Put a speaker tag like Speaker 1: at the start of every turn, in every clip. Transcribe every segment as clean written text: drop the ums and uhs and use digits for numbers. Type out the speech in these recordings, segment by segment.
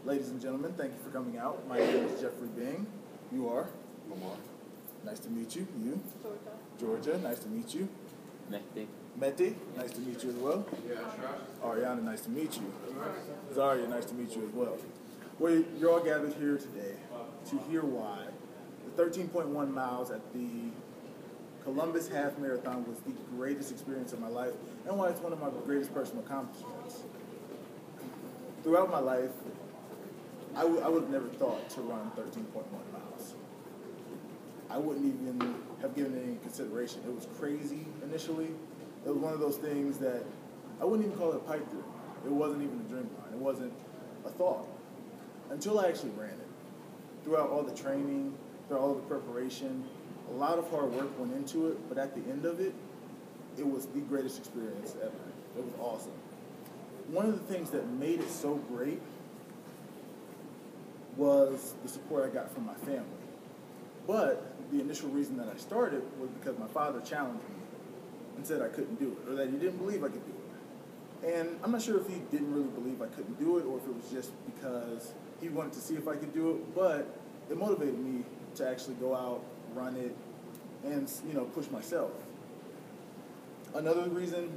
Speaker 1: Ladies and gentlemen, thank you for coming out. My name is Jeffrey Bing. You are?
Speaker 2: Lamar.
Speaker 1: Nice to meet you. You? Georgia, nice to meet you. Mehdi, nice to meet you as well. Ariana, nice to meet you. Zaria, nice to meet you as well. Well, you're all gathered here today to hear why the 13.1 miles at the Columbus Half Marathon was the greatest experience of my life and why it's one of my greatest personal accomplishments. Throughout my life, I would have never thought to run 13.1 miles. I wouldn't even have given it any consideration. It was crazy initially. It was one of those things that I wouldn't even call it a pipe dream. It wasn't even a dream line. It wasn't a thought until I actually ran it. Throughout all the training, throughout all the preparation, a lot of hard work went into it, but at the end of it, it was the greatest experience ever. It was awesome. One of the things that made it so great was the support I got from my family. But the initial reason that I started was because my father challenged me and said I couldn't do it, or that he didn't believe I could do it. And I'm not sure if he didn't really believe I couldn't do it, or if it was just because he wanted to see if I could do it, but it motivated me to actually go out, run it, and push myself. Another reason,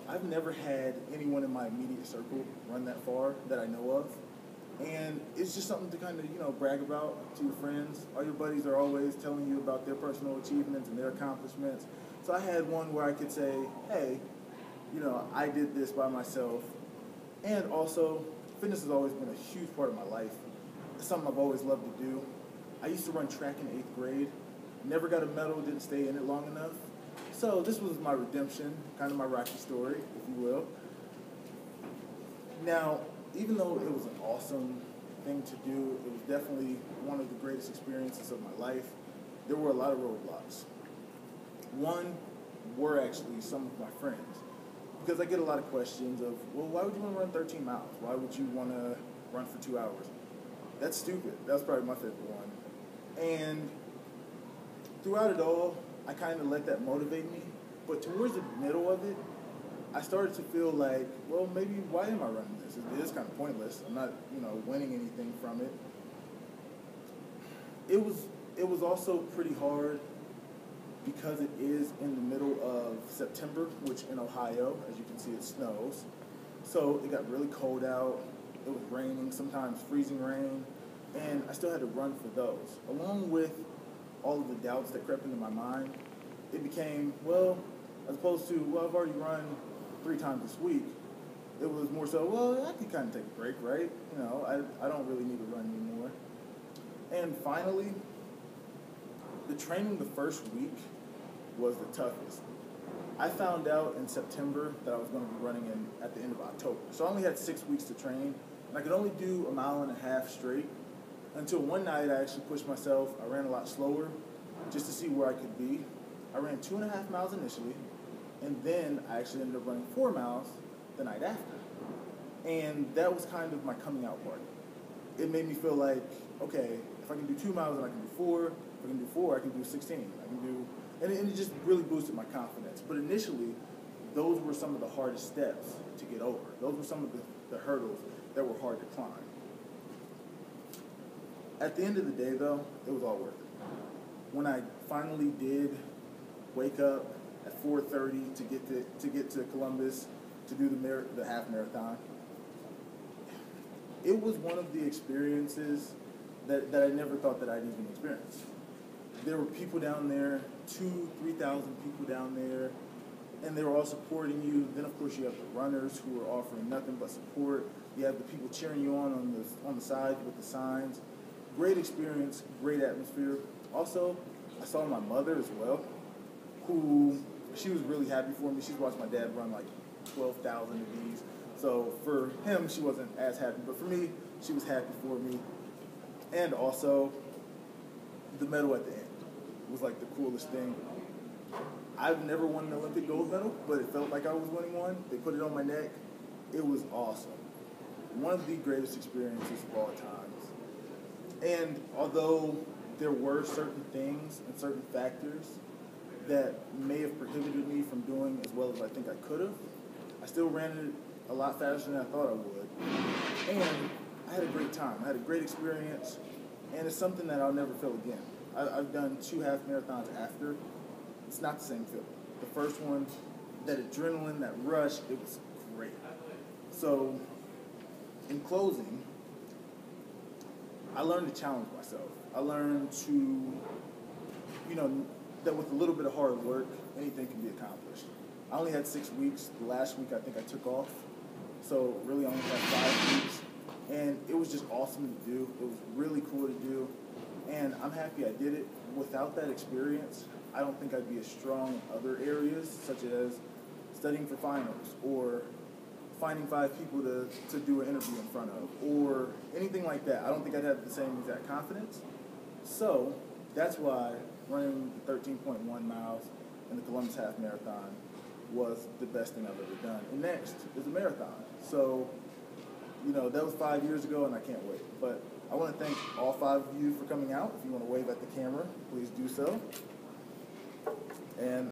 Speaker 1: I've never had anyone in my immediate circle run that far that I know of. And it's just something to kind of, brag about to your friends. All your buddies are always telling you about their personal achievements and their accomplishments. So I had one where I could say, hey, I did this by myself. And also, fitness has always been a huge part of my life. It's something I've always loved to do. I used to run track in 8th grade. Never got a medal, didn't stay in it long enough. So this was my redemption, kind of my Rocky story, if you will. Now, even though it was an awesome thing to do, it was definitely one of the greatest experiences of my life, there were a lot of roadblocks. One were actually some of my friends. Because I get a lot of questions of, well, why would you want to run 13 miles? Why would you want to run for 2 hours? That's stupid. That's probably my favorite one. And throughout it all, I kind of let that motivate me. But towards the middle of it, I started to feel like, well, maybe why am I running this? It is kind of pointless. I'm not, winning anything from it. It was also pretty hard because it is in the middle of September, which in Ohio, as you can see, it snows. So it got really cold out. It was raining, sometimes freezing rain, and I still had to run for those. Along with all of the doubts that crept into my mind, it became, well, as opposed to, well, I've already run 3 times this week, it was more so, well, I could kind of take a break, right? I don't really need to run anymore. And finally, the training the first week was the toughest. I found out in September that I was going to be running at the end of October. So I only had 6 weeks to train, and I could only do 1.5 miles straight until one night I actually pushed myself. I ran a lot slower just to see where I could be. I ran 2.5 miles initially, and then I actually ended up running 4 miles the night after. And that was kind of my coming out party. It made me feel like, okay, if I can do 2 miles, then I can do 4. If I can do 4, I can do 16. And it just really boosted my confidence. But initially, those were some of the hardest steps to get over. Those were some of the hurdles that were hard to climb. At the end of the day, though, it was all worth it. When I finally did wake up at 4:30 to get to Columbus to do the half marathon, it was one of the experiences that I never thought that I'd even experience. There were people down there, 2,000-3,000 people down there, and they were all supporting you. Then, of course, you have the runners who are offering nothing but support. You have the people cheering you on the side with the signs. Great experience, great atmosphere. Also, I saw my mother as well, she was really happy for me. She's watched my dad run like 12,000 of these. So for him, she wasn't as happy. But for me, she was happy for me. And also, the medal at the end was like the coolest thing. I've never won an Olympic gold medal, but it felt like I was winning one. They put it on my neck. It was awesome. One of the greatest experiences of all times. And although there were certain things and certain factors that may have prohibited me from doing as well as I think I could have, I still ran it a lot faster than I thought I would. And I had a great time. I had a great experience, and it's something that I'll never feel again. I've done 2 half marathons after. It's not the same feeling. The first one, that adrenaline, that rush, it was great. So, in closing, I learned to challenge myself. I learned to, that with a little bit of hard work, anything can be accomplished. I only had 6 weeks. The last week I think I took off. So really I only had 5 weeks. And it was just awesome to do. It was really cool to do. And I'm happy I did it. Without that experience, I don't think I'd be as strong in other areas, such as studying for finals or finding 5 people to do an interview in front of or anything like that. I don't think I'd have the same exact confidence. So that's why running the 13.1 miles in the Columbus Half Marathon was the best thing I've ever done. And next is a marathon. So, that was 5 years ago, and I can't wait. But I want to thank all 5 of you for coming out. If you want to wave at the camera, please do so. And